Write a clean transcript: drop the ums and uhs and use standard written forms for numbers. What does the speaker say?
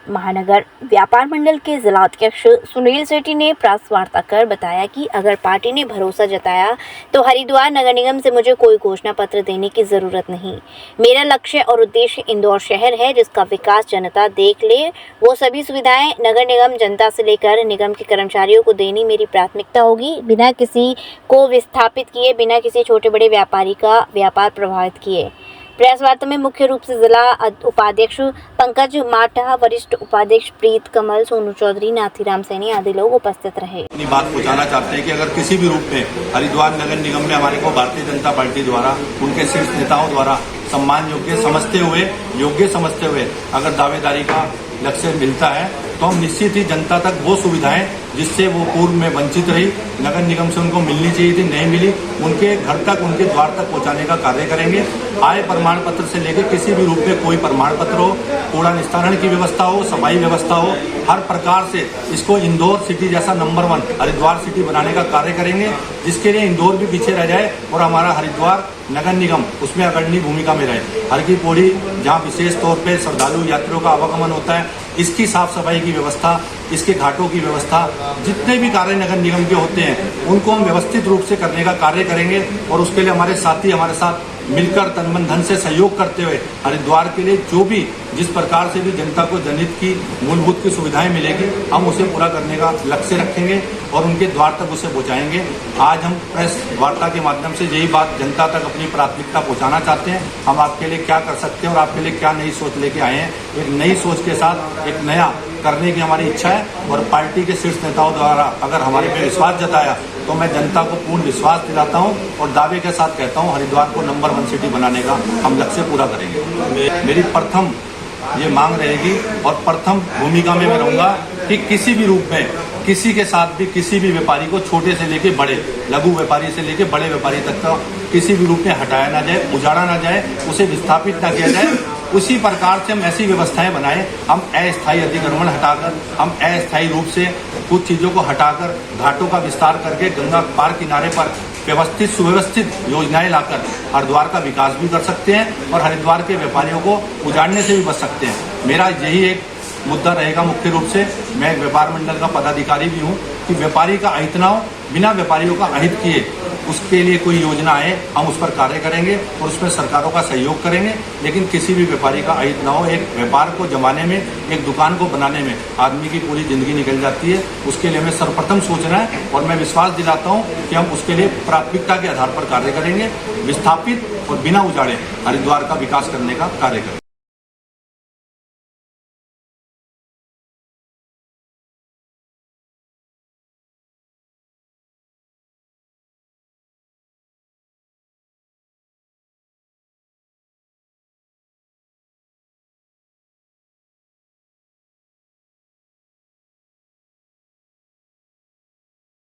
महानगर व्यापार मंडल के जिलाध्यक्ष सुनील सेठी ने प्रेस वार्ता कर बताया कि अगर पार्टी ने भरोसा जताया तो हरिद्वार नगर निगम से मुझे कोई घोषणा पत्र देने की जरूरत नहीं। मेरा लक्ष्य और उद्देश्य इंदौर शहर है जिसका विकास जनता देख ले। वो सभी सुविधाएं नगर निगम जनता से लेकर निगम के कर्मचारियों को देनी मेरी प्राथमिकता होगी, बिना किसी को विस्थापित किए, बिना किसी छोटे बड़े व्यापारी का व्यापार प्रभावित किए। प्रेस वार्ता में मुख्य रूप से जिला उपाध्यक्ष पंकज माठा, वरिष्ठ उपाध्यक्ष प्रीत कमल, सोनू चौधरी, नाथीराम सैनी आदि लोग उपस्थित रहे। अपनी बात पहुंचाना चाहते हैं कि अगर किसी भी रूप में हरिद्वार नगर निगम में हमारे को भारतीय जनता पार्टी द्वारा, उनके शीर्ष नेताओं द्वारा सम्मान योग्य समझते हुए अगर दावेदारी का लक्ष्य मिलता है तो हम निश्चित ही जनता तक वो सुविधाएं जिससे वो पूर्व में वंचित रही, नगर निगम से उनको मिलनी चाहिए थी, नहीं मिली, उनके घर तक, उनके द्वार तक पहुंचाने का कार्य करेंगे। आय प्रमाण पत्र से लेकर किसी भी रूप में कोई प्रमाण पत्र हो, कूड़ा निस्तारण की व्यवस्था हो, सफाई व्यवस्था हो, हर प्रकार से इसको इंदौर सिटी जैसा नंबर 1 हरिद्वार सिटी बनाने का कार्य करेंगे, जिसके लिए इंदौर भी पीछे रह जाए और हमारा हरिद्वार नगर निगम उसमें अग्रणी भूमिका में रहे। हर की पौड़ी जहाँ विशेष तौर पे श्रद्धालु यात्रियों का आवागमन होता है, इसकी साफ सफाई की व्यवस्था, इसके घाटों की व्यवस्था, जितने भी कार्य नगर निगम के होते हैं उनको हम व्यवस्थित रूप से करने का कार्य करेंगे। और उसके लिए हमारे साथी हमारे साथ मिलकर तन मन धन से सहयोग करते हुए हरिद्वार के लिए जो भी जिस प्रकार से भी जनता को जनहित की मूलभूत की सुविधाएं मिलेगी, हम उसे पूरा करने का लक्ष्य रखेंगे और उनके द्वार तक उसे पहुंचाएंगे। आज हम प्रेस वार्ता के माध्यम से यही बात जनता तक अपनी प्राथमिकता पहुंचाना चाहते हैं। हम आपके लिए क्या कर सकते हैं और आपके लिए क्या नई सोच लेके आए हैं। एक नई सोच के साथ एक नया करने की हमारी इच्छा है और पार्टी के शीर्ष नेताओं द्वारा अगर हमारे पे विश्वास जताया तो मैं जनता को पूर्ण विश्वास दिलाता हूं और दावे के साथ कहता हूं हरिद्वार को नंबर 1 सिटी बनाने का हम लक्ष्य पूरा करेंगे। मेरी प्रथम ये मांग रहेगी और प्रथम भूमिका में मैं रहूंगा कि किसी भी रूप में किसी के साथ भी किसी भी व्यापारी को, छोटे से लेके बड़े, लघु व्यापारी से लेके बड़े व्यापारी तक का किसी भी रूप में हटाया ना जाए, उजाड़ा ना जाए, उसे विस्थापित ना किया जाए। उसी प्रकार से हम ऐसी व्यवस्थाएं बनाएं, हम अस्थायी अतिक्रमण हटाकर, हम अस्थायी रूप से कुछ चीजों को हटाकर घाटों का विस्तार करके गंगा पार किनारे पर व्यवस्थित सुव्यवस्थित योजनाएं लाकर हरिद्वार का विकास भी कर सकते हैं और हरिद्वार के व्यापारियों को उजाड़ने से भी बच सकते हैं। मेरा यही एक मुद्दा रहेगा मुख्य रूप से। मैं व्यापार मंडल का पदाधिकारी भी हूँ कि व्यापारी का अहित ना हो, बिना व्यापारियों का अहित किए उसके लिए कोई योजना आए हम उस पर कार्य करेंगे और उसमें सरकारों का सहयोग करेंगे, लेकिन किसी भी व्यापारी का अहित ना हो। एक व्यापार को जमाने में, एक दुकान को बनाने में आदमी की पूरी जिंदगी निकल जाती है, उसके लिए हमें सर्वप्रथम सोचना है और मैं विश्वास दिलाता हूँ कि हम उसके लिए प्राथमिकता के आधार पर कार्य करेंगे, विस्थापित और बिना उजाड़े हरिद्वार का विकास करने का कार्य करेंगे।